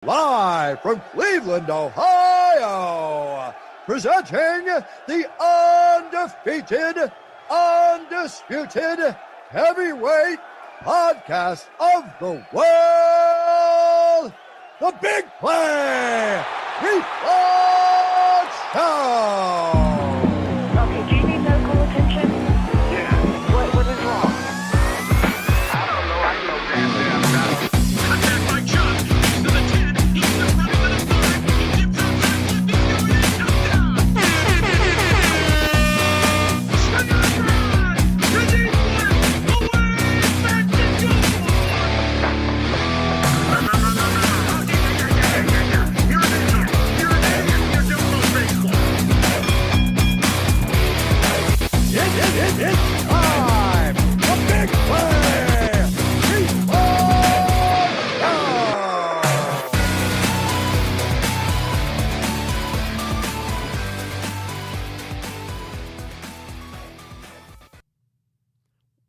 Live from Cleveland, Ohio, presenting the undefeated, undisputed heavyweight podcast of the world, the Big Play Reflux Show. Okay, do you need medical attention? Yeah. What is wrong? I don't know. I know damn about it. Attacked by Chubb. He's to the 10. He's still running to the 5. He dips outside 1. He's doing it. Touchdown. Ready, away, back to goal. You're an idiot. You're an idiot. You don't know baseball. It's time. The Big Play Reflux Show.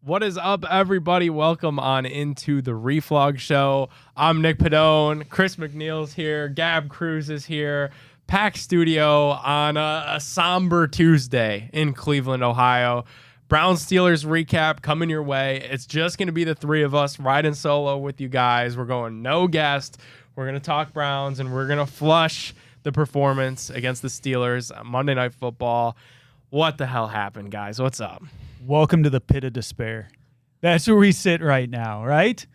What is up, everybody? Welcome on into the Reflog Show. I'm Nick Pedone. Chris McNeil's here. Gab Kruez is here. Pack Studio on a somber Tuesday in Cleveland, Ohio. Browns Steelers recap coming your way. It's just going to be the three of us riding solo with you guys. We're going no guest. We're going to talk Browns, and we're going to flush the performance against the Steelers on Monday Night Football. What the hell happened, guys? What's up? Welcome to the pit of despair. That's where we sit right now, right?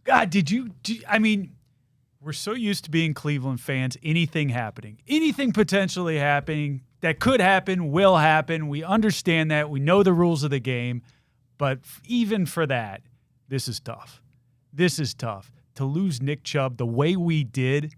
God, I mean, we're so used to being Cleveland fans, anything happening, anything potentially happening that could happen, will happen. We understand that. We know the rules of the game. But even for that, this is tough. This is tough. To lose Nick Chubb the way we did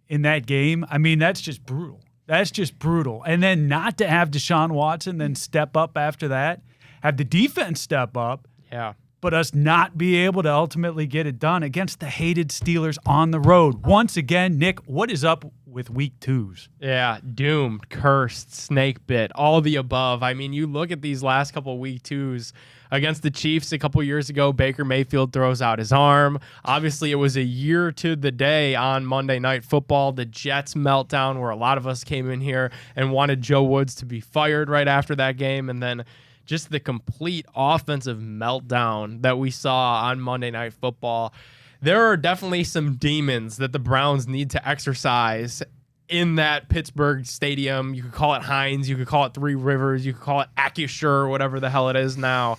in that game, I mean, that's just brutal. That's just brutal. And then not to have Deshaun Watson then step up after that, have the defense step up, Yeah. but us not be able to ultimately get it done against the hated Steelers on the road. Once again, Nick, what is up with week twos? Yeah, doomed, cursed, snake bit, all the above. I mean, you look at these last couple of week twos against the Chiefs a couple years ago. Baker Mayfield throws out his arm. Obviously, it was a year to the day on Monday Night Football. The Jets meltdown, where a lot of us came in here and wanted Joe Woods to be fired right after that game, and then just the complete offensive meltdown that we saw on Monday Night Football. There are definitely some demons that the Browns need to exercise in that Pittsburgh stadium. You could call it Heinz, you could call it Three Rivers, you could call it Acusure, whatever the hell it is now.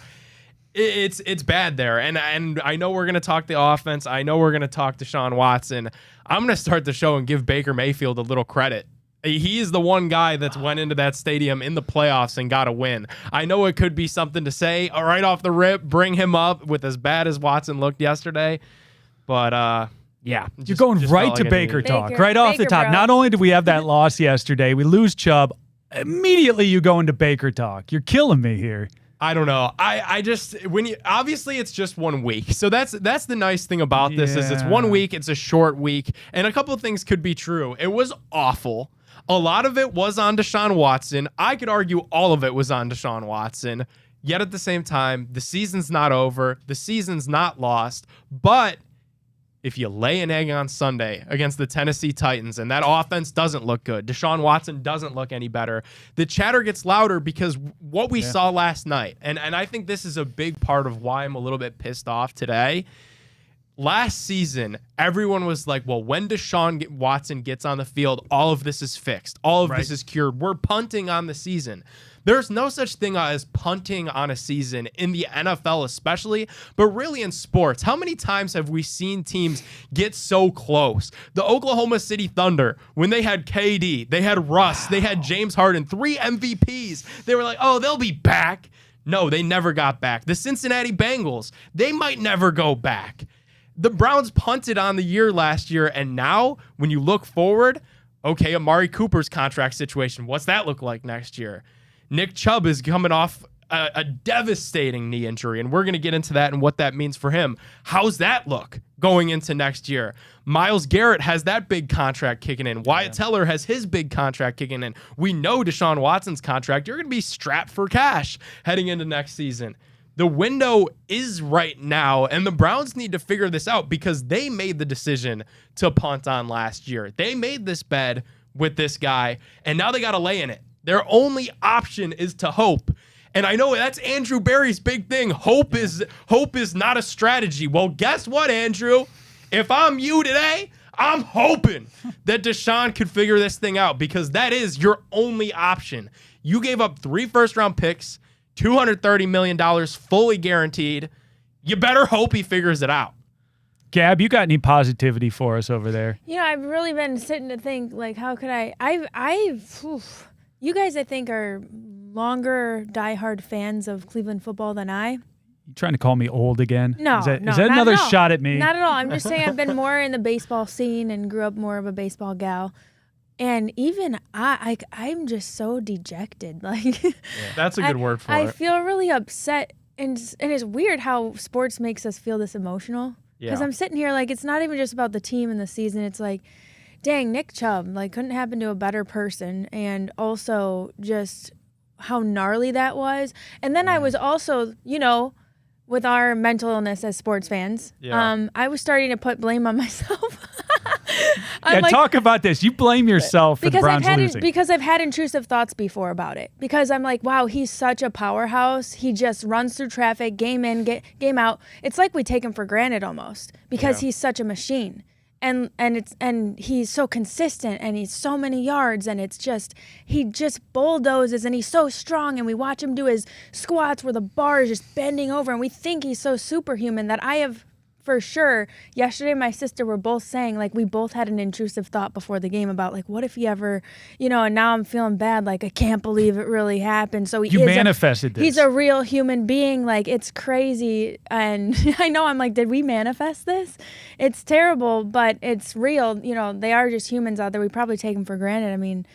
It's bad there, and I know we're going to talk the offense. I know we're going to talk Deshaun Watson. I'm going to start the show and give Baker Mayfield a little credit. He is the one guy that's went into that stadium in the playoffs and got a win. I know it could be something to say right off the rip, bring him up with as bad as Watson looked yesterday, but yeah. You're going right to Baker talk, right off the top. bro. Not only did we have that loss yesterday, we lose Chubb, immediately you go into Baker talk. You're killing me here. I don't know. I just obviously it's just 1 week. So that's the nice thing about this is it's 1 week, it's a short week, and a couple of things could be true. It was awful. A lot of it was on Deshaun Watson. I could argue all of it was on Deshaun Watson. Yet at the same time, the season's not over. The season's not lost. But if you lay an egg on Sunday against the Tennessee Titans and that offense doesn't look good, Deshaun Watson doesn't look any better, the chatter gets louder because what we saw last night, and I think this is a big part of why I'm a little bit pissed off today. Last season, everyone was like, well, when Deshaun Watson gets on the field, all of this is fixed. All of this is cured. We're punting on the season. There's no such thing as punting on a season in the NFL especially, but really in sports. How many times have we seen teams get so close? The Oklahoma City Thunder, when they had KD, they had Russ, they had James Harden, 3 MVPs. They were like, oh, they'll be back. No, they never got back. The Cincinnati Bengals, they might never go back. The Browns punted on the year last year, and now when you look forward, okay, Amari Cooper's contract situation, what's that look like next year? Nick Chubb is coming off a devastating knee injury, and we're going to get into that and what that means for him. How's that look going into next year? Myles Garrett has that big contract kicking in. Wyatt Teller has his big contract kicking in. We know Deshaun Watson's contract. You're going to be strapped for cash heading into next season. The window is right now, and the Browns need to figure this out because they made the decision to punt on last year. They made this bed with this guy, and now they got to lay in it. Their only option is to hope. And I know that's Andrew Berry's big thing. Hope is not a strategy. Well, guess what, Andrew? If I'm you today, I'm hoping that Deshaun could figure this thing out because that is your only option. You gave up 3 first-round picks, $230 million fully guaranteed. You better hope he figures it out. Gab, you got any positivity for us over there? You know, I've really been sitting to think, like, how could you guys, I think, are longer diehard fans of Cleveland football than I. You trying to call me old again? No, Is that not another at all. shot at me? Not at all. I'm just saying I've been more in the baseball scene and grew up more of a baseball gal. And even I'm just so dejected. Like, That's a good word for I it. feel really upset. And it's weird how sports makes us feel this emotional. Because Yeah. I'm sitting here like it's not even just about the team and the season. It's like, dang, Nick Chubb, like couldn't happen to a better person. And also just how gnarly that was. And then I was also, you know, with our mental illness as sports fans, I was starting to put blame on myself. Yeah, talk about this. You blame yourself for the Browns losing. Because I've had intrusive thoughts before about it. Because I'm like, wow, he's such a powerhouse. He just runs through traffic, game in, game out. It's like we take him for granted almost because he's such a machine. And he's so consistent and he's so many yards and it's just he just bulldozes and he's so strong and we watch him do his squats where the bar is just bending over and we think he's so superhuman that I have for sure. Yesterday, my sister were both saying, like, we both had an intrusive thought before the game about, like, what if he ever, you know, and now I'm feeling bad. Like, I can't believe it really happened. So you manifested this. He's a real human being. Like, it's crazy. And I know I'm like, did we manifest this? It's terrible, but it's real. You know, they are just humans out there. We probably take them for granted. I mean,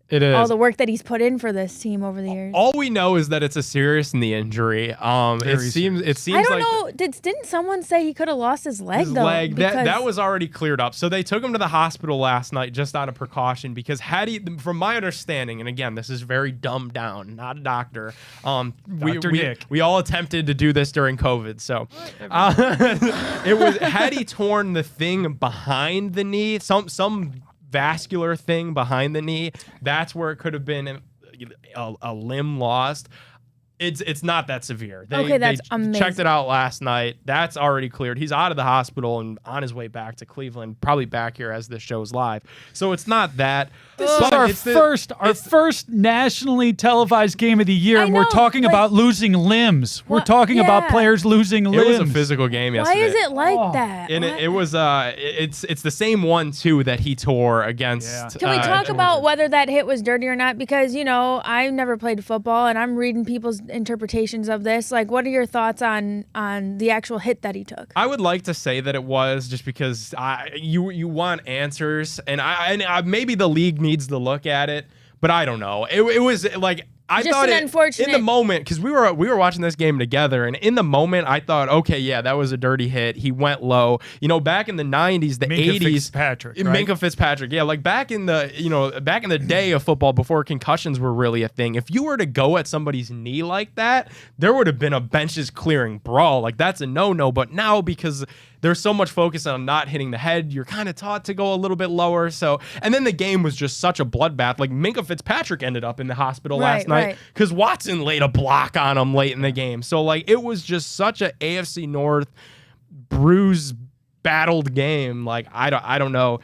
it is all the work that he's put in for this team over the years. All we know is that it's a serious knee injury. It seems I don't know. Didn't someone say he could have lost his leg his though? leg that was already cleared up. So they took him to the hospital last night just out of precaution because had he, from my understanding, and again this is very dumbed down, not a doctor. Dr. Nick. We all attempted to do this during COVID. So it was had he torn the thing behind the knee, some vascular thing behind the knee, that's where it could have been a limb lost. It's not that severe. That's amazing. Checked it out last night. That's already cleared. He's out of the hospital and on his way back to Cleveland, probably back here as this show's live. So it's not that. This is our first nationally televised game of the year, and we're talking about losing limbs. We're talking about players losing limbs. It was a physical game yesterday. Why is it like that? And it was it's the same one too that he tore against. Can we talk about whether that hit was dirty or not? Because, you know, I never played football and I'm reading people's interpretations of this. Like, what are your thoughts on the actual hit that he took? I would like to say that it was just because you want answers, and maybe the league needs to look at it, but I don't know. It was like I just thought unfortunate in the moment, because we were watching this game together, and in the moment I thought, okay, yeah, that was a dirty hit. He went low. You know, back in the 90s, the Minka 80s, Fitzpatrick, right? Minka Fitzpatrick, yeah, like back in the day of football before concussions were really a thing. If you were to go at somebody's knee like that, there would have been a benches clearing brawl. Like that's a no-no. But now because there's so much focus on not hitting the head, you're kind of taught to go a little bit lower. So, and then the game was just such a bloodbath. Like Minka Fitzpatrick ended up in the hospital last night because Watson laid a block on him late in the game. So like it was just such a AFC North bruise battled game. Like I don't know,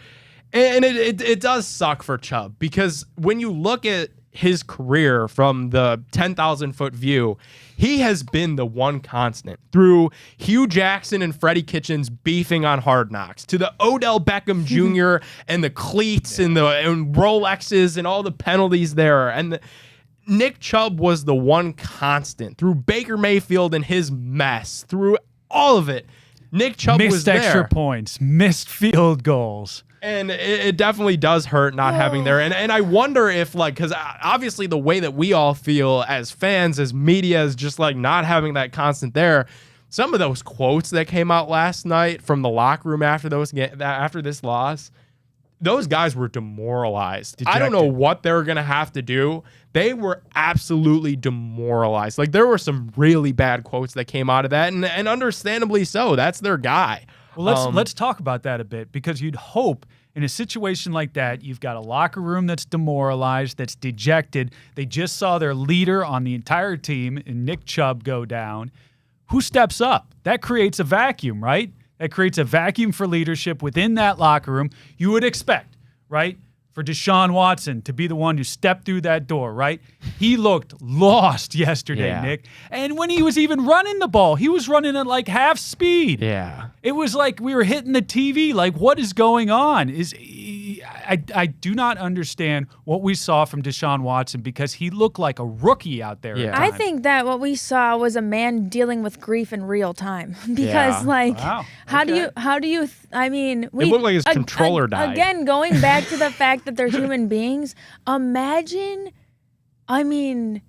and it does suck for Chubb because when you look at his career from the 10,000 foot view, he has been the one constant through Hugh Jackson and Freddie Kitchens beefing on Hard Knocks to the Odell Beckham Jr. and the cleats and Rolexes and all the penalties there. And Nick Chubb was the one constant through Baker Mayfield and his mess, through all of it. Nick Chubb was there. Missed extra points, missed field goals. And it definitely does hurt not having there. And I wonder if, like, because obviously the way that we all feel as fans, as media, is just like not having that constant there. Some of those quotes that came out last night from the locker room after this loss, those guys were demoralized. I don't know what they were going to have to do. They were absolutely demoralized. Like, there were some really bad quotes that came out of that, and understandably so. That's their guy. Well, let's talk about that a bit, because you'd hope in a situation like that, you've got a locker room that's demoralized, that's dejected. They just saw their leader on the entire team, and Nick Chubb, go down. Who steps up? That creates a vacuum, right? That creates a vacuum for leadership within that locker room. You would expect, right, for Deshaun Watson to be the one who stepped through that door, right? He looked lost yesterday, Nick. And when he was even running the ball, he was running at like half speed. Yeah. It was like we were hitting the TV. Like, what is going on? I do not understand what we saw from Deshaun Watson, because he looked like a rookie out there. Yeah. I think that what we saw was a man dealing with grief in real time. Because, how do you? I mean, it looked like his controller died. Again, going back to the fact that they're human beings. Imagine, I mean.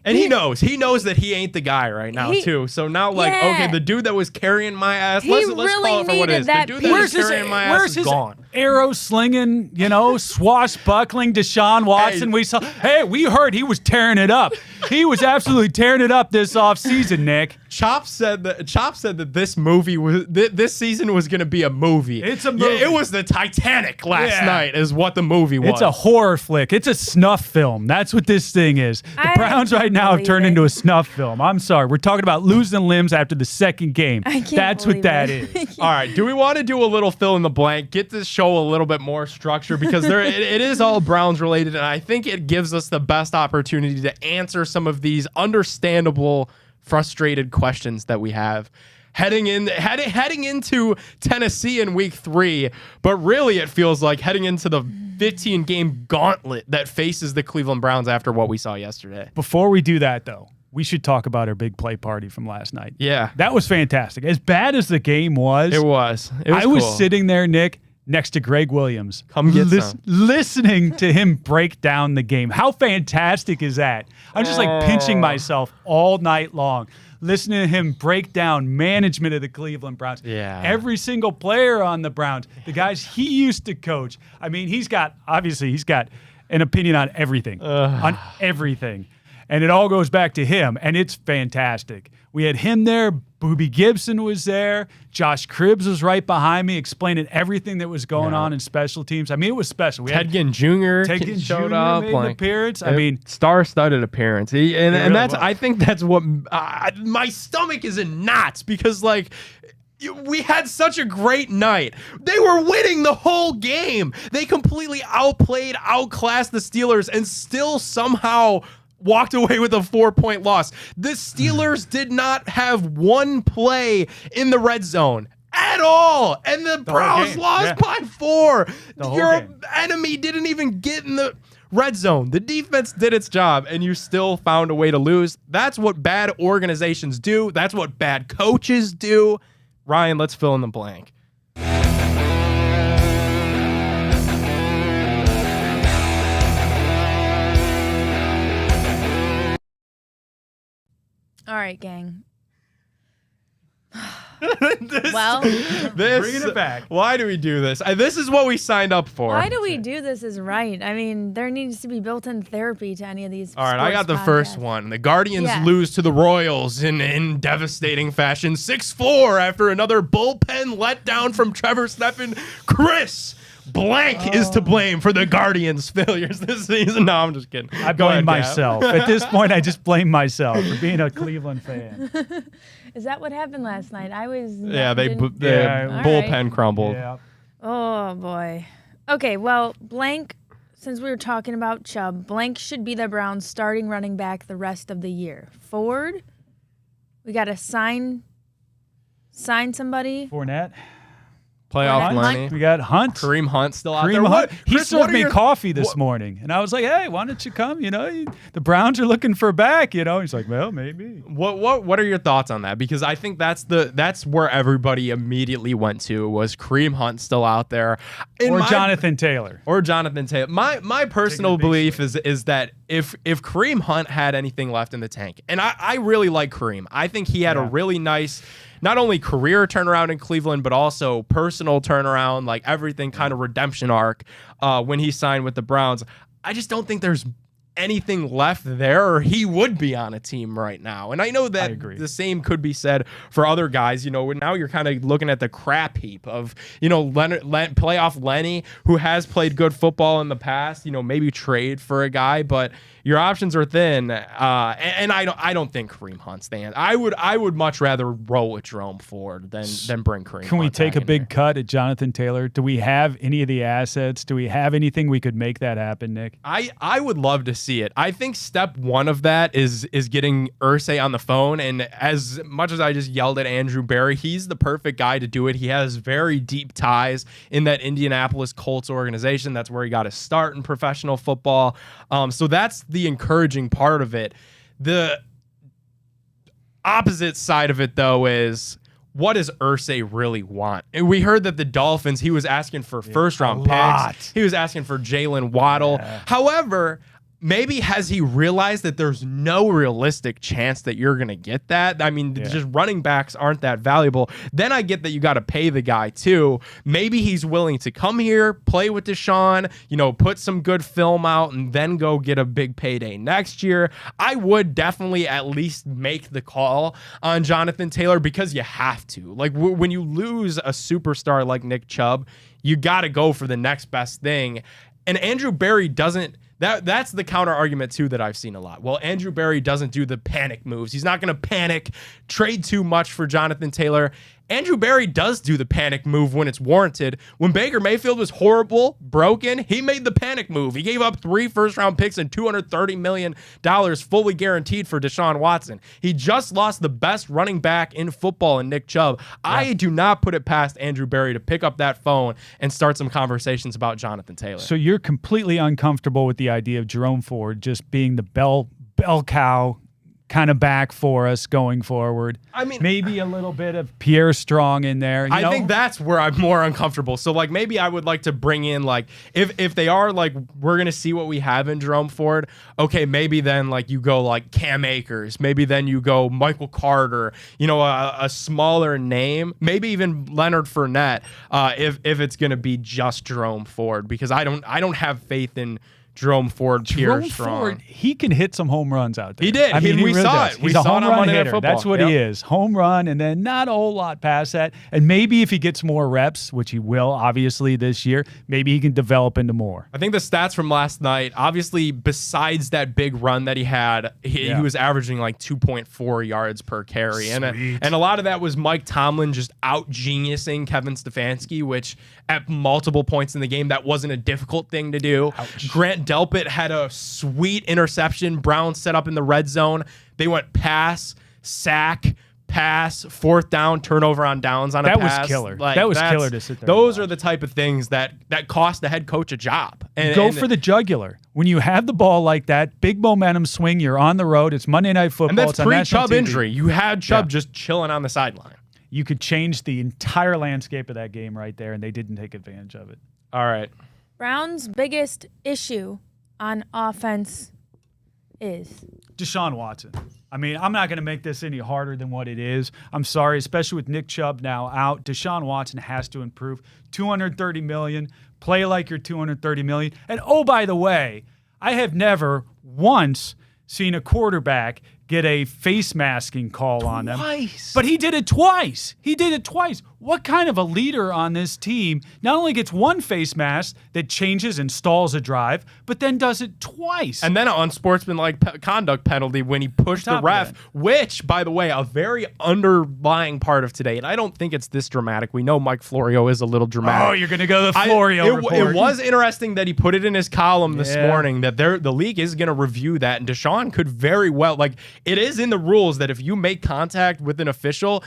And he knows that he ain't the guy right now, too. So now, like, okay, the dude that was carrying my ass, let's really call it for what it is. The dude that was carrying my ass is gone. Arrow slinging, swashbuckling Deshaun Watson. We heard he was tearing it up. He was absolutely tearing it up this offseason, Nick. Chop said that this season was going to be a movie. It's a movie. Yeah, it was the Titanic last night is what the movie was. It's a horror flick. It's a snuff film. That's what this thing is. The Browns right now have turned into a snuff film. I'm sorry. We're talking about losing limbs after the second game. That's what that is. All right. Do we want to do a little fill in the blank? Get this show a little bit more structure, because it is all Browns related, and I think it gives us the best opportunity to answer some of these understandable, frustrated questions that we have heading into Tennessee in week 3. But really, it feels like heading into the 15-game gauntlet that faces the Cleveland Browns after what we saw yesterday. Before we do that, though, we should talk about our big play party from last night. Yeah. That was fantastic. As bad as the game was. It was I was sitting there, Nick, next to Greg Williams. Come get some. Listening to him break down the game. How fantastic is that? I'm just like pinching myself all night long, listening to him break down management of the Cleveland Browns. Yeah. Every single player on the Browns, the guys he used to coach. I mean, he's got an opinion on everything. On everything. And it all goes back to him, and it's fantastic. We had him there. Boobie Gibson was there. Josh Cribbs was right behind me, explaining everything that was going on in special teams. I mean, it was special. Ted Ginn Jr. showed up, made an appearance. I mean, star-studded appearance. I think that's what my stomach is in knots, because like, we had such a great night. They were winning the whole game. They completely outclassed the Steelers, and still somehow walked away with a 4-point loss. The Steelers did not have one play in the red zone at all, and the Browns lost by 4. Your enemy didn't even get in the red zone. The defense did its job, and you still found a way to lose. That's what bad organizations do. That's what bad coaches do. Ryan, let's fill in the blank. All right, gang. bringing it back. Why do we do this? This is what we signed up for. Why do we do this is right. I mean, there needs to be built-in therapy to any of these. All right, I got the first one. The Guardians lose to the Royals in devastating fashion, 6-4 after another bullpen letdown from Trevor Stephan. Chris Blank is to blame for the Guardians' failures this season. No, I'm just kidding. I blame myself. At this point, I just blame myself for being a Cleveland fan. Is that what happened last night? I was. Bullpen crumbled. Yeah. Oh boy. Okay, well, Blank. Since we were talking about Chubb, Blank should be the Browns' starting running back the rest of the year. Forward, we got to sign somebody. Fournette. Playoff money. We got Hunt. Kareem Hunt still out Kareem there. Hunt. He served me coffee this morning, and I was like, "Hey, why don't you come? The Browns are looking for a back. He's like, "Well, maybe." What are your thoughts on that? Because I think that's where everybody immediately went to, was Kareem Hunt still out there, Jonathan Taylor. My personal belief is that if Kareem Hunt had anything left in the tank, and I really like Kareem. I think he had a really nice, not only career turnaround in Cleveland, but also personal turnaround, like everything kind of redemption arc when he signed with the Browns. I just don't think there's anything left there, or he would be on a team right now. And I know that the same could be said for other guys. You know, now you're kind of looking at the crap heap of, you know, playoff Lenny, who has played good football in the past. You know, maybe trade for a guy, but your options are thin. And I don't think Kareem Hunt's the answer. I would much rather roll with Jerome Ford than bring Kareem. Can we take a big cut at Jonathan Taylor? Do we have any of the assets? Do we have anything we could make that happen, Nick? I would love to see it. I think step one of that is getting Irsay on the phone. And as much as I just yelled at Andrew Berry, he's the perfect guy to do it. He has very deep ties in that Indianapolis Colts organization. That's where he got his start in professional football. So that's the encouraging part of it. The opposite side of it, though, is what does Irsay really want? And we heard that the Dolphins, he was asking for first-round picks. He was asking for Jalen Waddle. Yeah. However, maybe has he realized that there's no realistic chance that you're going to get that? I mean, just running backs aren't that valuable. Then I get that you got to pay the guy too. Maybe he's willing to come here, play with Deshaun, you know, put some good film out, and then go get a big payday next year. I would definitely at least make the call on Jonathan Taylor, because you have to. Like, when you lose a superstar like Nick Chubb, you got to go for the next best thing. And Andrew Berry doesn't. That's the counter argument too that I've seen a lot. Well, Andrew Berry doesn't do the panic moves. He's not going to panic, trade too much for Jonathan Taylor. Andrew Berry does do the panic move when it's warranted. When Baker Mayfield was horrible, broken, he made the panic move. He gave up 3 first-round picks and $230 million fully guaranteed for Deshaun Watson. He just lost the best running back in football in Nick Chubb. Yeah. I do not put it past Andrew Berry to pick up that phone and start some conversations about Jonathan Taylor. So you're completely uncomfortable with the idea of Jerome Ford just being the bell cow kind of back for us going forward. I mean, maybe a little bit of Pierre Strong in there. I think that's where I'm more uncomfortable. So, like, maybe I would like to bring in, like, if they are, like, we're going to see what we have in Jerome Ford, okay, maybe then, like, you go, like, Cam Akers. Maybe then you go Michael Carter, you know, a smaller name. Maybe even Leonard Fournette, if it's going to be just Jerome Ford, because I don't have faith in Jerome Ford, Pierre Strong. Ford, he can hit some home runs out there. He did. I mean, we saw it. He's a home run hitter. That's what he is. Home run, and then not a whole lot past that. And maybe if he gets more reps, which he will, obviously, this year, maybe he can develop into more. I think the stats from last night, obviously, besides that big run that he had, he was averaging like 2.4 yards per carry. And a lot of that was Mike Tomlin just out-geniusing Kevin Stefanski, which at multiple points in the game, that wasn't a difficult thing to do. Ouch. Grant Delpit had a sweet interception. Brown set up in the red zone. They went pass, sack, pass, fourth down, turnover on downs on a pass. That was killer. That was killer to sit there. Those are the type of things that cost the head coach a job. Go for the jugular. When you have the ball like that, big momentum swing, you're on the road. It's Monday Night Football. And that's pre-Chubb injury. You had Chubb just chilling on the sideline. You could change the entire landscape of that game right there, and they didn't take advantage of it. All right. Brown's biggest issue on offense is Deshaun Watson. I mean, I'm not going to make this any harder than what it is. I'm sorry, especially with Nick Chubb now out. Deshaun Watson has to improve. $230 million. Play like you're $230 million. And oh, by the way, I have never once seen a quarterback get a face masking call on them. But he did it twice. What kind of a leader on this team not only gets one face mask that changes and stalls a drive, but then does it twice? And then an unsportsmanlike conduct penalty when he pushed the ref, which, by the way, a very underlying part of today, and I don't think it's this dramatic. We know Mike Florio is a little dramatic. Oh, you're going to go the Florio report. It was interesting that he put it in his column this morning that the league is going to review that, and Deshaun could very well, like, it is in the rules that if you make contact with an official,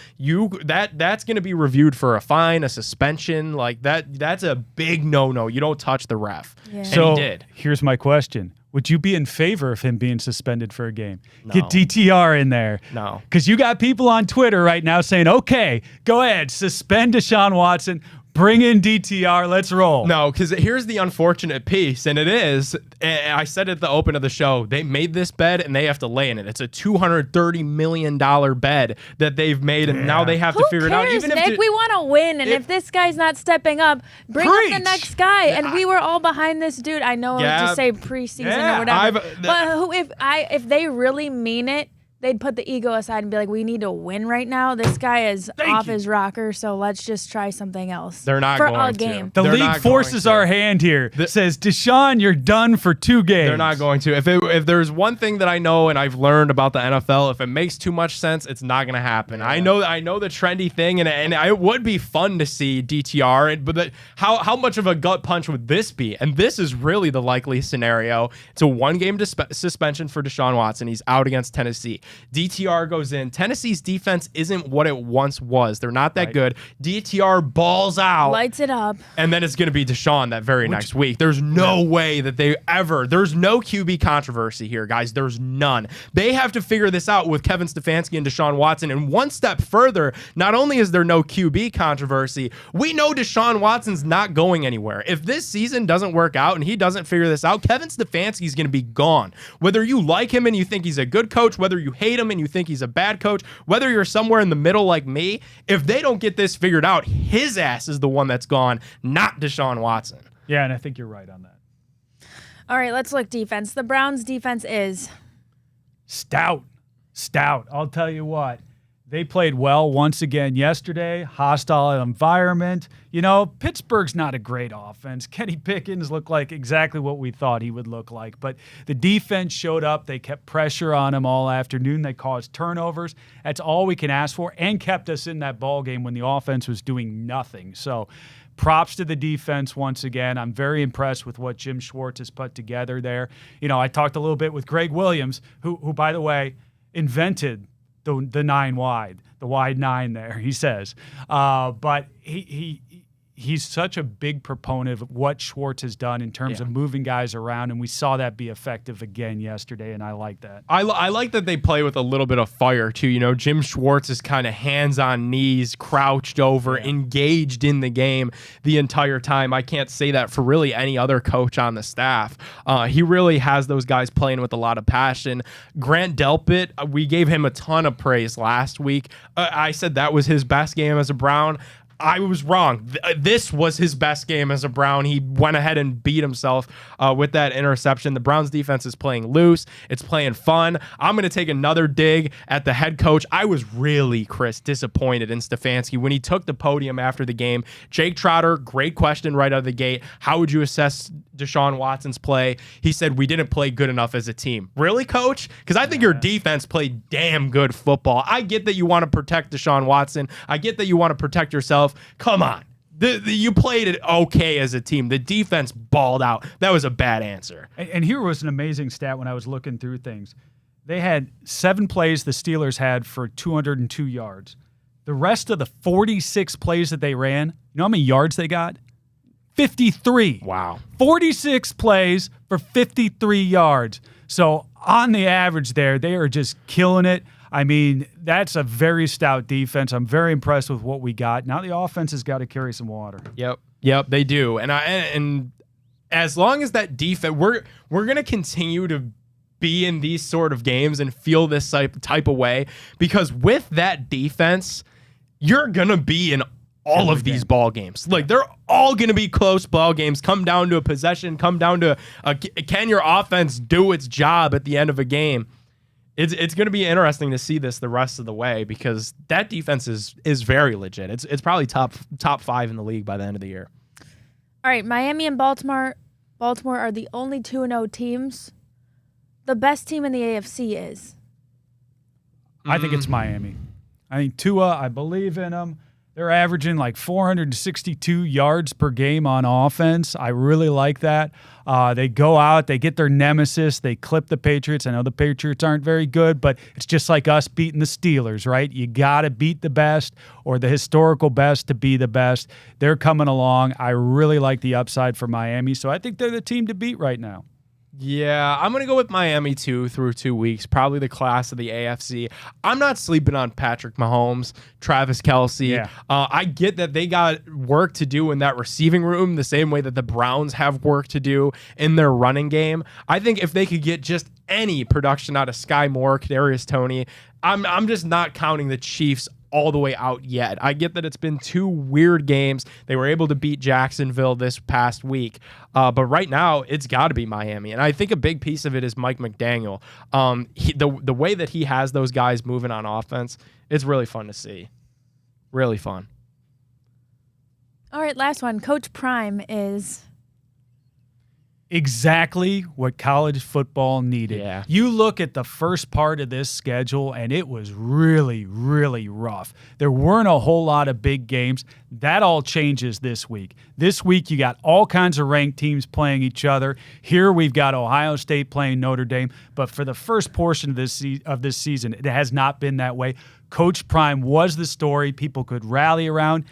that's going to be reviewed for a fine, a suspension, like that's a big no-no. You don't touch the ref. Yeah. So and he did. Here's my question. Would you be in favor of him being suspended for a game? No. Get DTR in there. No. Because you got people on Twitter right now saying, okay, go ahead, suspend Deshaun Watson, Bring in DTR. Let's roll. No, because here's the unfortunate piece, and it is, and I said at the open of the show, they made this bed and they have to lay in it. It's a $230 million bed that they've made, and now they have to figure it out. Even Nick, we want to win, and if this guy's not stepping up, bring up the next guy. And we were all behind this dude. I know to say preseason or whatever, but if they really mean it, they'd put the ego aside and be like, we need to win right now. This guy is off his rocker, so let's just try something else. They're not for going a game. to. The league forces our hand here. Says, Deshaun, you're done for 2 games. They're not going to. If there's one thing that I know and I've learned about the NFL, if it makes too much sense, it's not going to happen. Yeah. I know the trendy thing, and it would be fun to see DTR, but how much of a gut punch would this be? And this is really the likely scenario. It's a 1-game suspension for Deshaun Watson. He's out against Tennessee. DTR goes in. Tennessee's defense isn't what it once was. They're not that good. DTR balls out. Lights it up. And then it's going to be Deshaun that very next week. There's no way that there's no QB controversy here, guys. There's none. They have to figure this out with Kevin Stefanski and Deshaun Watson. And one step further, not only is there no QB controversy, we know Deshaun Watson's not going anywhere. If this season doesn't work out and he doesn't figure this out, Kevin Stefanski is going to be gone. Whether you like him and you think he's a good coach, whether you hate him and you think he's a bad coach, whether you're somewhere in the middle like me, if they don't get this figured out, his ass is the one that's gone, not Deshaun Watson. Yeah, and I think you're right on that. All right, let's look defense. The Browns' defense is stout. I'll tell you what. They played well once again yesterday. Hostile environment. You know, Pittsburgh's not a great offense. Kenny Pickens looked like exactly what we thought he would look like. But the defense showed up. They kept pressure on him all afternoon. They caused turnovers. That's all we can ask for, and kept us in that ball game when the offense was doing nothing. So props to the defense once again. I'm very impressed with what Jim Schwartz has put together there. You know, I talked a little bit with Greg Williams, who by the way, invented the 9 wide, the wide 9 there, he says. But he's such a big proponent of what Schwartz has done in terms of moving guys around, and we saw that be effective again yesterday, and I like that. I like that they play with a little bit of fire, too. You know, Jim Schwartz is kind of hands on knees, crouched over, engaged in the game the entire time. I can't say that for really any other coach on the staff. He really has those guys playing with a lot of passion. Grant Delpit, we gave him a ton of praise last week. I said that was his best game as a Brown. I was wrong. This was his best game as a Brown. He went ahead and beat himself with that interception. The Browns defense is playing loose. It's playing fun. I'm going to take another dig at the head coach. I was really, Chris, disappointed in Stefanski when he took the podium after the game. Jake Trotter, great question right out of the gate. How would you assess Deshaun Watson's play? He said, we didn't play good enough as a team. Really, coach? Because I think your defense played damn good football. I get that you want to protect Deshaun Watson. I get that you want to protect yourself. Come on. You played it okay as a team. The defense balled out. That was a bad answer. And here was an amazing stat when I was looking through things. They had 7 plays the Steelers had for 202 yards. The rest of the 46 plays that they ran, you know how many yards they got? 53. Wow. 46 plays for 53 yards. So on the average there, they are just killing it. I mean, that's a very stout defense. I'm very impressed with what we got. Now the offense has got to carry some water. Yep, they do. And as long as that defense, we're going to continue to be in these sort of games and feel this type of way, because with that defense, you're going to be in all of these ball games. Like, they're all going to be close ball games, come down to a possession, come down to can your offense do its job at the end of a game? It's going to be interesting to see this the rest of the way, because that defense is very legit. It's probably top 5 in the league by the end of the year. All right, Miami and Baltimore are the only 2-0 teams. The best team in the AFC is? I think it's Miami. I think Tua, I believe in them. They're averaging like 462 yards per game on offense. I really like that. They go out, they get their nemesis, they clip the Patriots. I know the Patriots aren't very good, but it's just like us beating the Steelers, right? You got to beat the best or the historical best to be the best. They're coming along. I really like the upside for Miami, so I think they're the team to beat right now. Yeah, I'm going to go with Miami too through 2 weeks. Probably the class of the AFC. I'm not sleeping on Patrick Mahomes, Travis Kelce. Yeah. I get that they got work to do in that receiving room the same way that the Browns have work to do in their running game. I think if they could get just any production out of Sky Moore, Kadarius Toney, I'm just not counting the Chiefs all the way out yet. I get that it's been 2 weird games. They were able to beat Jacksonville this past week. But right now, it's got to be Miami. And I think a big piece of it is Mike McDaniel. The way that he has those guys moving on offense, it's really fun to see. Really fun. All right, last one. Coach Prime is... exactly what college football needed. Yeah. You look at the first part of this schedule, and it was really, really rough. There weren't a whole lot of big games. That all changes this week. This week, you got all kinds of ranked teams playing each other. Here, we've got Ohio State playing Notre Dame. But for the first portion of this season, it has not been that way. Coach Prime was the story people could rally around.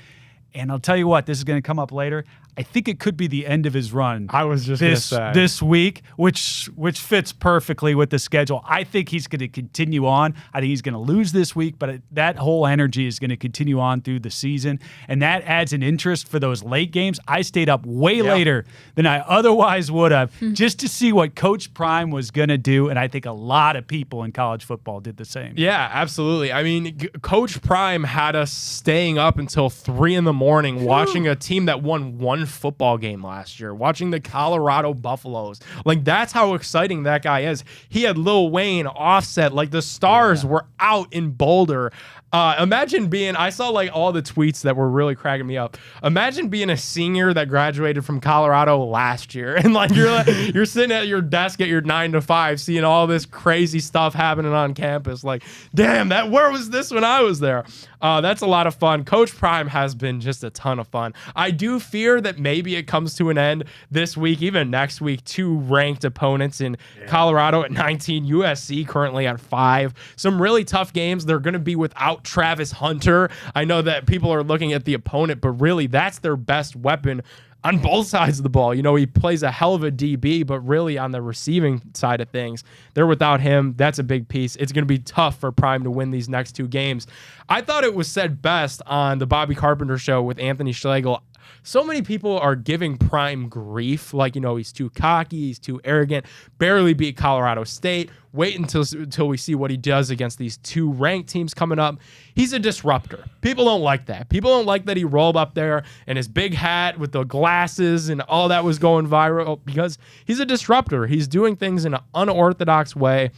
And I'll tell you what, this is going to come up later. I think it could be the end of his run. I was just going to say. This week, which fits perfectly with the schedule. I think he's going to continue on. I think he's going to lose this week, but that whole energy is going to continue on through the season, and that adds an interest for those late games. I stayed up way later than I otherwise would have just to see what Coach Prime was going to do, and I think a lot of people in college football did the same. Yeah, absolutely. I mean, Coach Prime had us staying up until 3 in the morning watching a team that won one football game last year, watching the Colorado Buffaloes. Like, that's how exciting that guy is. He had Lil Wayne, Offset, like the stars were out in Boulder. Imagine being, I saw like all the tweets that were really cracking me up. Imagine being a senior that graduated from Colorado last year, and like you're sitting at your desk at your 9 to 5 seeing all this crazy stuff happening on campus. Like, damn, where was this when I was there? That's a lot of fun. Coach Prime has been just a ton of fun. I do fear that maybe it comes to an end this week, even next week. 2 ranked opponents in Colorado at 19, USC currently at 5. Some really tough games. They're going to be without Travis Hunter. I know that people are looking at the opponent, but really that's their best weapon on both sides of the ball. You know, he plays a hell of a DB, but really on the receiving side of things, they're without him. That's a big piece. It's going to be tough for Prime to win these next 2 games. I thought it was said best on the Bobby Carpenter show with Anthony Schlegel. So many people are giving Prime grief, like, you know, he's too cocky, he's too arrogant, barely beat Colorado State. Wait until we see what he does against these 2 ranked teams coming up. He's a disruptor. People don't like that. People don't like that he rolled up there in his big hat with the glasses and all that was going viral, because he's a disruptor. He's doing things in an unorthodox way.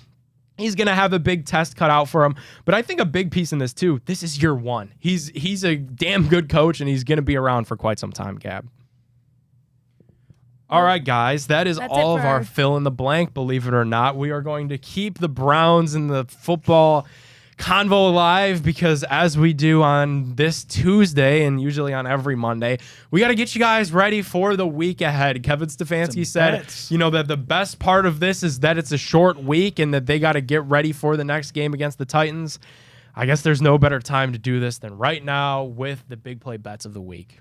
He's going to have a big test cut out for him. But I think a big piece in this, too, this is year 1. He's a damn good coach, and he's going to be around for quite some time, Gab. All right, guys, that's all of our fill in the blank, believe it or not. We are going to keep the Browns and the football convo alive because, as we do on this Tuesday and usually on every Monday, we got to get you guys ready for the week ahead. Kevin Stefanski said, you know, that the best part of this is that it's a short week and that they got to get ready for the next game against the Titans. I guess there's no better time to do this than right now with the big play bets of the week.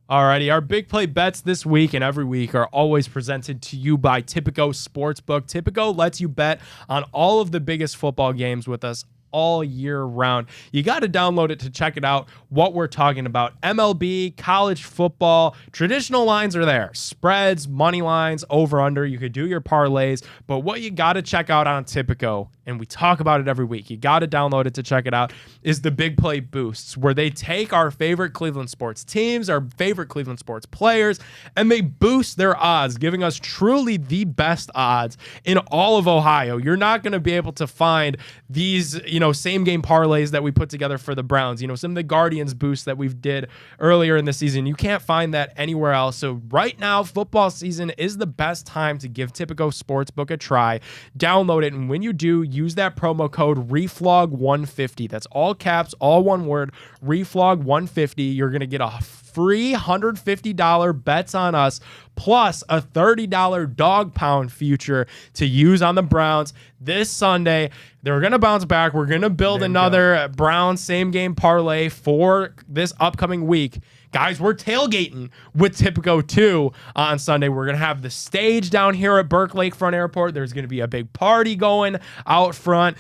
Alrighty, our big play bets this week and every week are always presented to you by TIPICO Sportsbook. TIPICO lets you bet on all of the biggest football games with us all year round. You got to download it to check it out, what we're talking about. MLB, college football, traditional lines are there. Spreads, money lines, over, under. You could do your parlays, but what you got to check out on Tipico, and we talk about it every week, you got to download it to check it out, is the Big Play Boosts, where they take our favorite Cleveland sports teams, our favorite Cleveland sports players, and they boost their odds, giving us truly the best odds in all of Ohio. You're not going to be able to find these, same game parlays that we put together for the Browns, some of the Guardians boosts that we've did earlier in the season. You can't find that anywhere else. So right now, football season is the best time to give Tipico Sportsbook a try. Download it, and when you do, use that promo code REFLOG150. That's all caps, all one word, REFLOG150. You're going to get a free $150 bets on us, plus a $30 dog pound future to use on the Browns this Sunday. They're going to bounce back. We're going to build another Browns same game parlay for this upcoming week. Guys, we're tailgating with TIPICO 2 on Sunday. We're going to have the stage down here at Burke Lakefront Airport. There's going to be a big party going out front.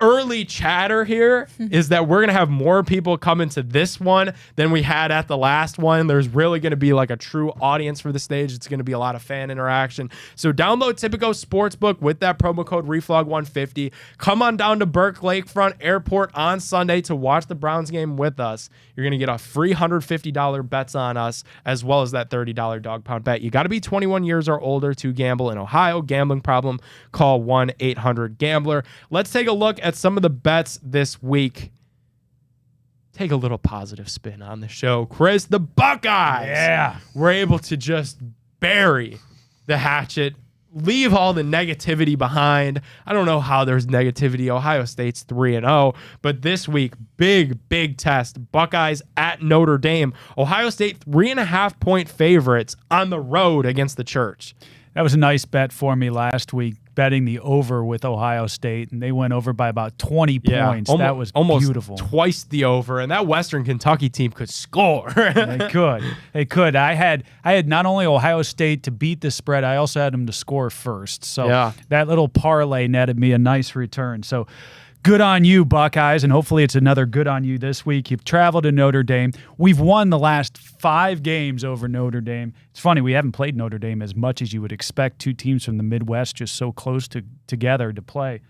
Early chatter here is that we're going to have more people coming to this one than we had at the last one. There's really going to be like a true audience for the stage. It's going to be a lot of fan interaction. So download TIPICO Sportsbook with that promo code REFLOG150. Come on down to Burke Lakefront Airport on Sunday to watch the Browns game with us. You're going to get a free $150 bets on us, as well as that $30 dog pound bet. You got to be 21 years or older to gamble in Ohio. Gambling problem? Call 1-800-GAMBLER. Let's take a look at some of the bets this week. Take a little positive spin on the show. Chris, the Buckeyes were able to just bury the hatchet, leave all the negativity behind. I don't know how there's negativity. Ohio State's 3-0, but this week, big test. Buckeyes at Notre Dame. Ohio State 3.5-point favorites on the road against the Church. That was a nice bet for me last week, betting the over with Ohio State, and they went over by about 20 points. That was almost beautiful. Twice the over, and that Western Kentucky team could score. They could. I had not only Ohio State to beat the spread, I also had them to score first. So that little parlay netted me a nice return. So good on you, Buckeyes, and hopefully it's another good on you this week. You've traveled to Notre Dame. We've won the last 5 games over Notre Dame. It's funny, we haven't played Notre Dame as much as you would expect. 2 teams from the Midwest just so close together to play.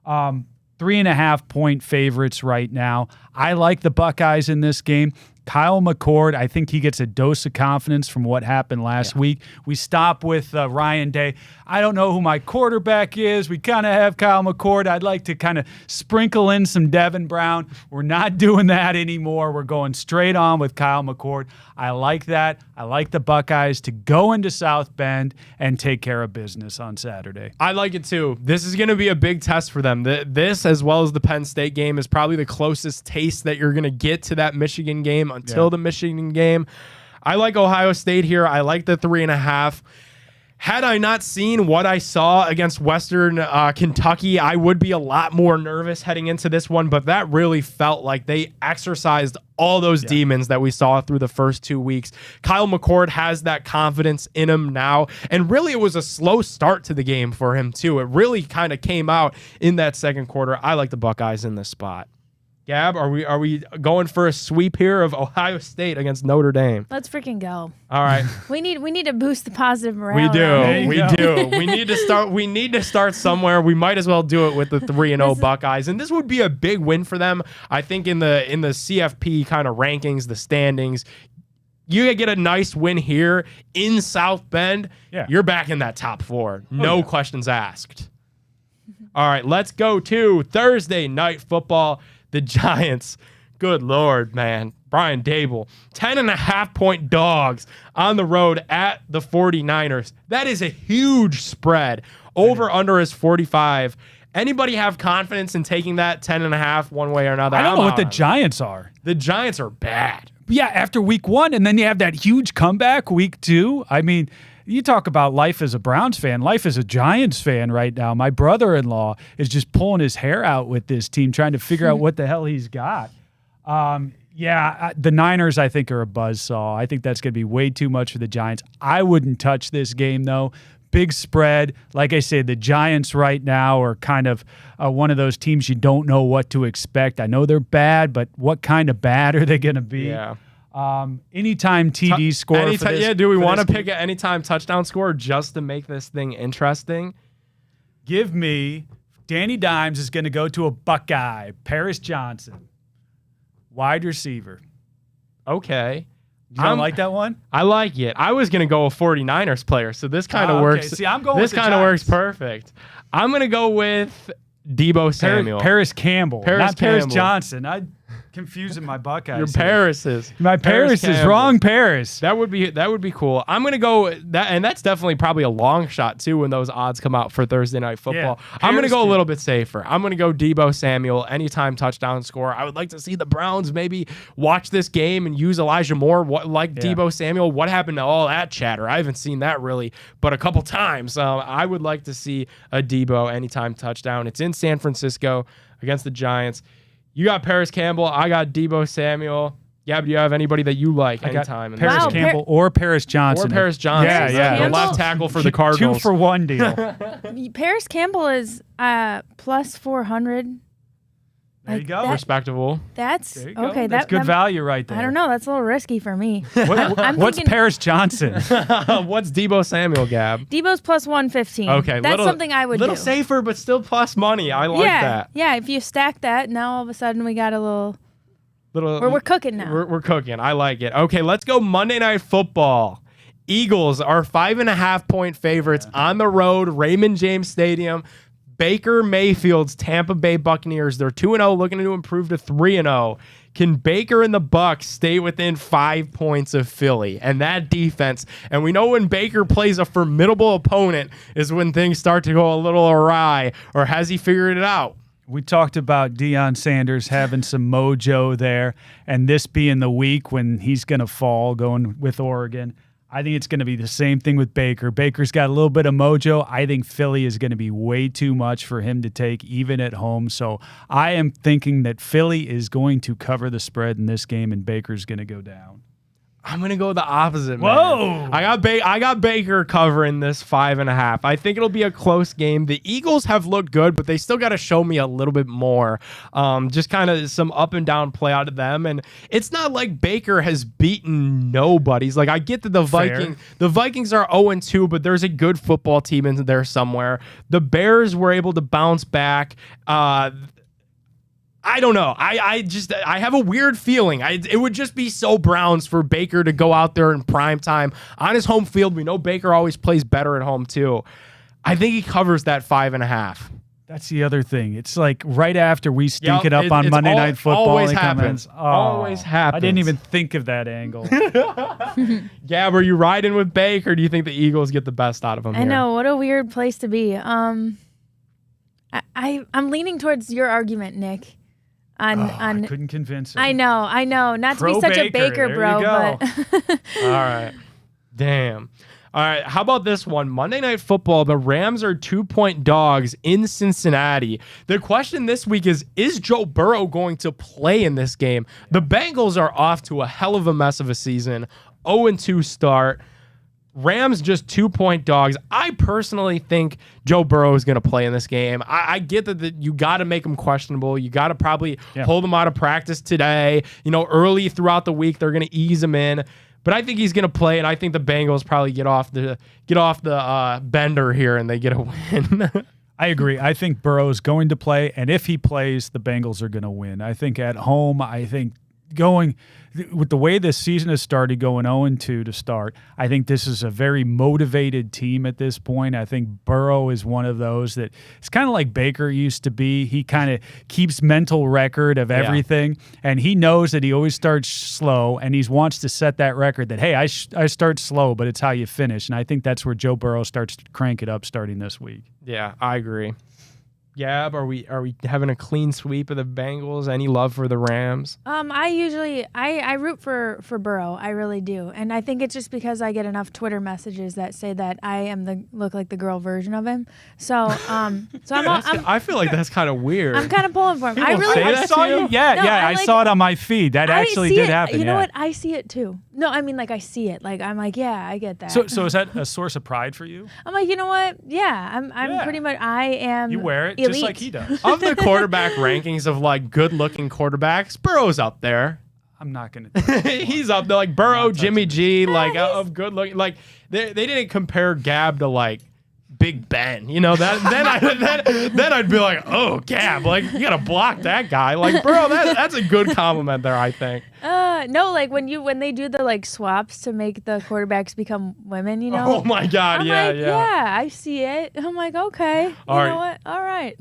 3.5-point favorites right now. I like the Buckeyes in this game. Kyle McCord, I think he gets a dose of confidence from what happened last week. We stop with Ryan Day. I don't know who my quarterback is. We kind of have Kyle McCord. I'd like to kind of sprinkle in some Devin Brown. We're not doing that anymore. We're going straight on with Kyle McCord. I like that. I like the Buckeyes to go into South Bend and take care of business on Saturday. I like it too. This is going to be a big test for them. This, as well as the Penn State game, is probably the closest taste that you're going to get to that Michigan game until the Michigan game. I like Ohio State here. I like the 3.5. Had I not seen what I saw against Western Kentucky, I would be a lot more nervous heading into this one, but that really felt like they exercised all those demons that we saw through the first 2 weeks. Kyle McCord has that confidence in him now, and really it was a slow start to the game for him too. It really kind of came out in that second quarter. I like the Buckeyes in this spot. Gab, are we going for a sweep here of Ohio State against Notre Dame? Let's freaking go. All right. We need to boost the positive morale. We do. We need to start somewhere. We might as well do it with the 3-0 Buckeyes. And this would be a big win for them. I think in the CFP kind of rankings, the standings, you get a nice win here in South Bend. Yeah. You're back in that top 4. No questions asked. All right, let's go to Thursday night football. The Giants, good Lord, man. Brian Dable, 10.5-point dogs on the road at the 49ers. That is a huge spread. Over under is 45. Anybody have confidence in taking that 10.5 one way or another? I don't know what the Giants are. The Giants are bad. Yeah, after week 1, and then you have that huge comeback week 2. I mean, you talk about life as a Browns fan, life as a Giants fan right now. My brother-in-law is just pulling his hair out with this team, trying to figure out what the hell he's got. The Niners, I think, are a buzzsaw. I think that's going to be way too much for the Giants. I wouldn't touch this game, though. Big spread. Like I said, the Giants right now are kind of one of those teams you don't know what to expect. I know they're bad, but what kind of bad are they going to be? Yeah. Anytime TD score. Do we want to pick an anytime touchdown score just to make this thing interesting? Give me Danny Dimes is going to go to a Buckeye. Paris Johnson, wide receiver. Okay. You don't like that one? I like it. I was going to go a 49ers player, so this kind of works. See, I'm going this with the kind of works Giants. perfect. I'm going to go with Debo Samuel. Paris Campbell. Not Paris Johnson. confusing my Buckeyes. Your here. Paris is. My Paris is Campbell. wrong. Paris. That would be cool. I'm gonna go that, and that's definitely probably a long shot too when those odds come out for Thursday Night Football. Yeah, I'm gonna Paris go a too. little bit safer. I'm gonna go Deebo Samuel anytime touchdown score. I would like to see the Browns maybe watch this game and use Elijah Moore like Deebo Samuel. What happened to all that chatter? I haven't seen that really, but a couple times. I would like to see a Deebo anytime touchdown. It's in San Francisco against the Giants. You got Paris Campbell. I got Deebo Samuel. Gab, do you have anybody that you like anytime? Paris Wow, Campbell or Paris Johnson. Or Paris Johnson. Yeah, yeah. The left tackle for the Cardinals. 2-for-1 deal. Paris Campbell is plus 400. There you go. Respectable. That's There you go. okay. That's good value right there. I don't know. That's a little risky for me. What's thinking- Paris Johnson? What's Deebo Samuel, Gab? Debo's plus 115. Okay. That's something I would do. Little safer, but still plus money. I like that. Yeah, if you stack that, now all of a sudden we got a little. Little. We're cooking now. We're cooking. I like it. Okay, let's go Monday Night Football. Eagles are 5.5-point favorites on the road, Raymond James Stadium. Baker Mayfield's Tampa Bay Buccaneers. They're 2-0, looking to improve to 3-0. Can Baker and the Bucs stay within 5 points of Philly and that defense? And we know when Baker plays a formidable opponent is when things start to go a little awry. Or has he figured it out? We talked about Deion Sanders having some mojo there, and this being the week when he's going to fall going with Oregon. I think it's going to be the same thing with Baker. Baker's got a little bit of mojo. I think Philly is going to be way too much for him to take, even at home. So I am thinking that Philly is going to cover the spread in this game, and Baker's going to go down. I'm gonna go the opposite, man. Whoa! I got Baker covering this 5.5. I think it'll be a close game. The Eagles have looked good, but they still got to show me a little bit more. Just kind of some up and down play out of them, and it's not like Baker has beaten nobodies. Like I get that the Vikings are 0-2, but there's a good football team in there somewhere. The Bears were able to bounce back. I don't know. I have a weird feeling. It would just be so Browns for Baker to go out there in prime time on his home field. We know Baker always plays better at home too. I think he covers that 5.5. That's the other thing. It's like right after we stink it up it's on Monday Night Football. Always he happens. comments, Always happens. I didn't even think of that angle. Gab, are you riding with Baker? Or do you think the Eagles get the best out of him? I know, what a weird place to be. I'm leaning towards your argument, Nick. I couldn't convince him. I know. Not to be such a Baker There bro, you go. but All right. Damn. All right. How about this one? Monday Night Football. The Rams are 2-point dogs in Cincinnati. The question this week is Joe Burrow going to play in this game? The Bengals are off to a hell of a mess of a season. 0-2 start. Rams just 2-point dogs. I personally think Joe Burrow is going to play in this game. I get that you got to make him questionable. You got to probably hold him out of practice today. Early throughout the week, they're going to ease him in. But I think he's going to play, and I think the Bengals probably get off the bender here and they get a win. I agree. I think Burrow's going to play, and if he plays, the Bengals are going to win. I think at home, going with the way this season has started, going 0-2 to start, I think this is a very motivated team at this point. I think Burrow is one of those that it's kind of like Baker used to be. He kind of keeps mental record of everything, and he knows that he always starts slow, and he wants to set that record that, hey, I start slow, but it's how you finish. And I think that's where Joe Burrow starts to crank it up starting this week. Yeah, I agree. Gab, are we having a clean sweep of the Bengals? Any love for the Rams? I root for Burrow. I really do, and I think it's just because I get enough Twitter messages that say that I am look like the girl version of him. So I feel like that's kind of weird. I'm kind of pulling for him. I saw you. I saw it on my feed. That actually did happen. You know what? I see it too. No, I mean I see it. I'm like, yeah, I get that. So is that a source of pride for you? I'm like, you know what? Yeah, I'm pretty much. I am. You wear it elite. just like he does. Of the quarterback rankings of good-looking quarterbacks, Burrow's up there. I'm not going to. He's up there, like Burrow, Jimmy G, of good-looking. Like they didn't compare Gab to Big Ben. Then I'd be like, oh, Gab, you gotta block that guy. Burrow, that's a good compliment there, I think. No, like when they do the like swaps to make the quarterbacks become women, you know. Oh my God! I'm Yeah, like, yeah. I see it. I'm like, okay, you All know right. what? All right.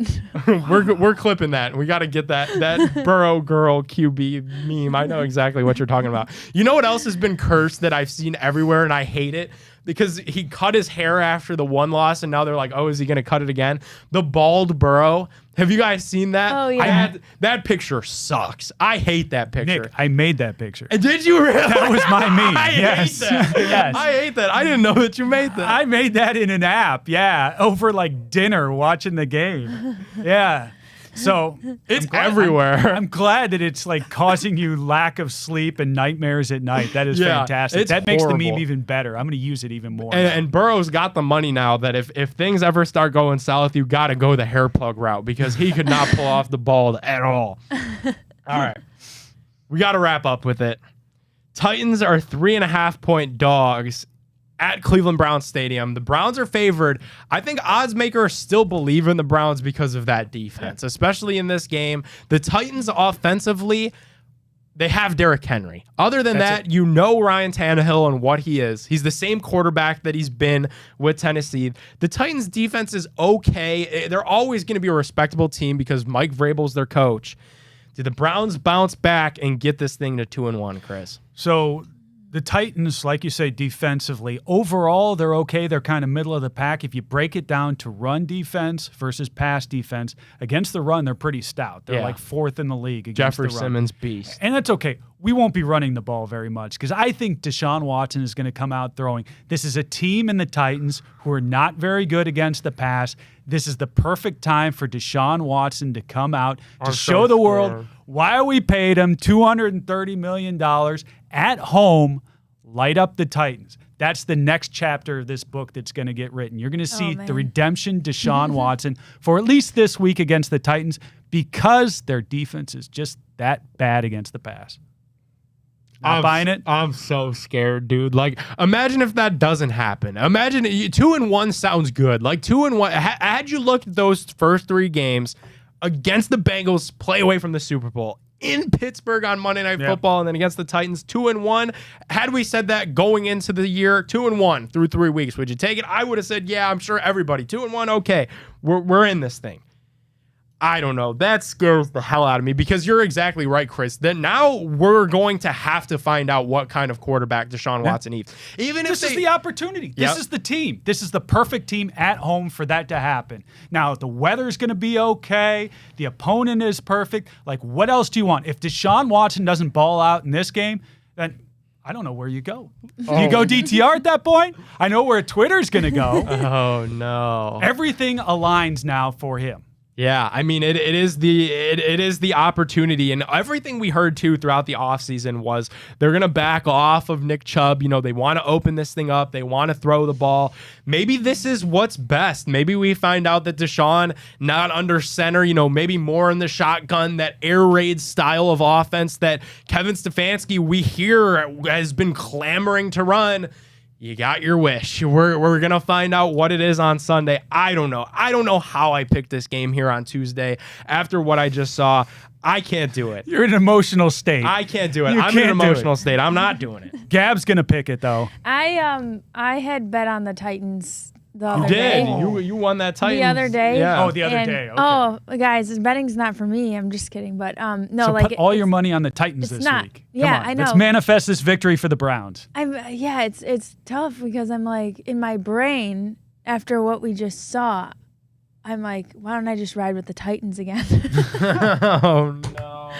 We're clipping that. We got to get that Burrow girl QB meme. I know exactly what you're talking about. You know what else has been cursed that I've seen everywhere, and I hate it because he cut his hair after the one loss, and now they're like, oh, is he going to cut it again? The bald Burrow. Have you guys seen that? Oh, yeah. That picture sucks. I hate that picture. Nick, I made that picture. Did you really? That was my meme. I Yes. hate that. Yes. I hate that. I didn't know that you made that. I made that in an app, yeah, over like dinner watching the game. Yeah. So It's everywhere. I'm glad that it's like causing you lack of sleep and nightmares at night. That is Yeah, fantastic. it's That makes the horrible. meme even better. I'm going to use it even more. And Burrow's got the money now that if things ever start going south, you got to go the hair plug route because he could not pull off the bald at all. All right. We got to wrap up with it. Titans are 3.5-point dogs at Cleveland Browns Stadium. The Browns are favored. I think odds makers still believe in the Browns because of that defense, especially in this game. The Titans offensively, they have Derrick Henry. Other than that, you know Ryan Tannehill and what he is. He's the same quarterback that he's been with Tennessee. The Titans defense is okay. They're always going to be a respectable team because Mike Vrabel's their coach. Do the Browns bounce back and get this thing to 2-1, Chris? So the Titans, like you say, defensively, overall, they're okay. They're kind of middle of the pack. If you break it down to run defense versus pass defense, against the run, they're pretty stout. They're like fourth in the league against the Jeffrey run. Simmons beast. And that's okay. We won't be running the ball very much because I think Deshaun Watson is going to come out throwing. This is a team in the Titans who are not very good against the pass. This is the perfect time for Deshaun Watson to come out to show the world why we paid him $230 million at home. Light up the Titans. That's the next chapter of this book that's going to get written. You're going to see the redemption Deshaun Watson for at least this week against the Titans because their defense is just that bad against the pass. Not buying it? I'm so scared, dude. Like, imagine if that doesn't happen. Imagine 2-1 sounds good. Like 2-1. Had you looked at those first three games against the Bengals, play away from the Super Bowl, in Pittsburgh on Monday Night Football, and then against the Titans, 2-1. Had we said that going into the year, 2-1 through 3 weeks, would you take it? I would have said, yeah, I'm sure everybody. 2-1, okay. We're in this thing. I don't know. That scares the hell out of me because you're exactly right, Chris. That now we're going to have to find out what kind of quarterback Deshaun Watson needs. Even if this is the opportunity. This is the team. This is the perfect team at home for that to happen. Now, the weather's going to be okay. The opponent is perfect. Like, what else do you want? If Deshaun Watson doesn't ball out in this game, then I don't know where you go. Do you go DTR at that point? I know where Twitter's going to go. Oh, no. Everything aligns now for him. Yeah, I mean, it is the opportunity, and everything we heard too throughout the offseason was they're gonna back off of Nick Chubb. You know, they want to open this thing up, they want to throw the ball. Maybe this is what's best. Maybe we find out that Deshaun not under center, you know, maybe more in the shotgun, that air raid style of offense that Kevin Stefanski we hear has been clamoring to run. You got your wish. We're going to find out what it is on Sunday. I don't know. I don't know how I picked this game here on Tuesday after what I just saw. I can't do it. You're in an emotional state. I can't do it. You I'm in an can't do emotional it. state. I'm not doing it. Gab's going to pick it, though. I had bet on the Titans the other You day. did. You won that Titans. The other day. Yeah. Oh, the other day. Okay. Oh, guys, betting's not for me. I'm just kidding. But no, So like put all your it's- money on the Titans it's this not. week. Yeah, Come on. I know. Let's manifest this victory for the Browns. It's tough because I'm like in my brain after what we just saw. I'm like, why don't I just ride with the Titans again? Oh, no.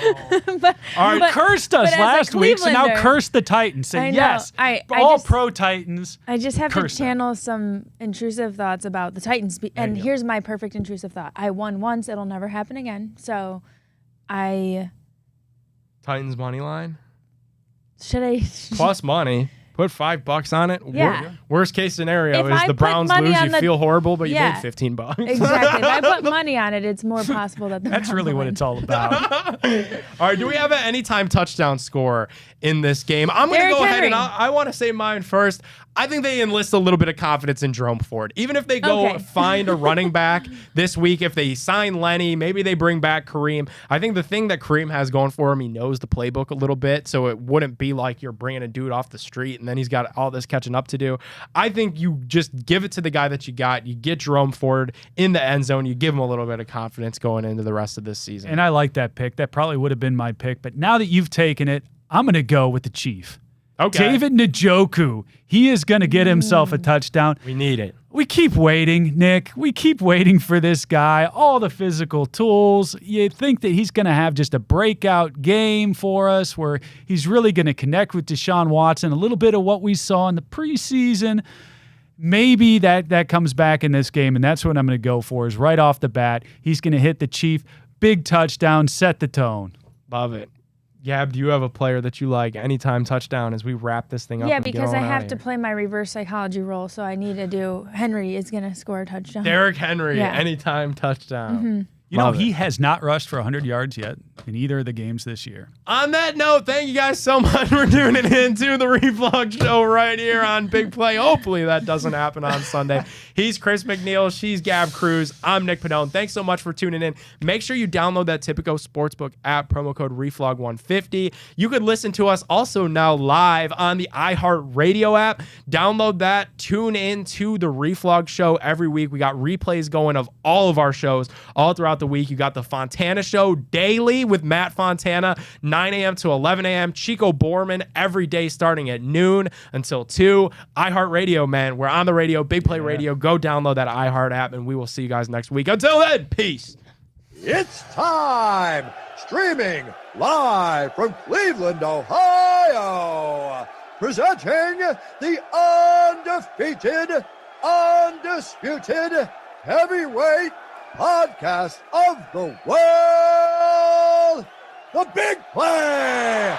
but, All right, cursed us but as a last week, so now Clevelander- curse the Titans. Say I know. yes. I all just- pro Titans. I just have to Curse them. channel some intrusive thoughts about the Titans. And here's my perfect intrusive thought. I won once. It'll never happen again. So Titans money line? should I? Plus money. Put $5 on it. Yeah. Worst case scenario If is I the put Browns money lose. on You the- feel horrible, but you Yeah. made $15. Exactly. If I put money on it, it's more possible that the That's Browns really will what win. it's all about. All right, do we have an anytime touchdown score in this game? I'm going to Derrick go ahead and Henry. I want to say mine first. I think they enlist a little bit of confidence in Jerome Ford. Even if they go find a running back this week, if they sign Lenny, maybe they bring back Kareem. I think the thing that Kareem has going for him, he knows the playbook a little bit, so it wouldn't be like you're bringing a dude off the street and then he's got all this catching up to do. I think you just give it to the guy that you got. You get Jerome Ford in the end zone. You give him a little bit of confidence going into the rest of this season. And I like that pick. That probably would have been my pick. But now that you've taken it, I'm going to go with the Chief. Okay. David Njoku. He is going to get himself a touchdown. We need it. We keep waiting, Nick. We keep waiting for this guy. All the physical tools. You think that he's going to have just a breakout game for us where he's really going to connect with Deshaun Watson. A little bit of what we saw in the preseason. Maybe that comes back in this game, and that's what I'm going to go for is right off the bat. He's going to hit the Chief. Big touchdown, set the tone. Love it. Gab, do you have a player that you like? Anytime touchdown as we wrap this thing up? Yeah, because I have to play my reverse psychology role, so I need to do Henry is going to score a touchdown. Derrick Henry, anytime touchdown. You know, he has not rushed for 100 yards yet in either of the games this year. On that note, thank you guys so much for tuning in to the Reflux Show right here on Big Play. Hopefully that doesn't happen on Sunday. He's Chris McNeil. She's Gab Kruez. I'm Nick Pedone. Thanks so much for tuning in. Make sure you download that TIPICO Sportsbook app, promo code REFLOG150. You could listen to us also now live on the iHeartRadio app. Download that. Tune in to the Reflog Show every week. We got replays going of all of our shows all throughout the week. You got the Fontana Show daily with Matt Fontana, 9 a.m. to 11 a.m. Chico Borman every day starting at noon until 2. iHeartRadio, man. We're on the radio, Big Play Radio. Go download that iHeart app, and we will see you guys next week. Until then, peace. It's time! Streaming live from Cleveland, Ohio! Presenting the undefeated, undisputed heavyweight podcast of the world, the Big Play.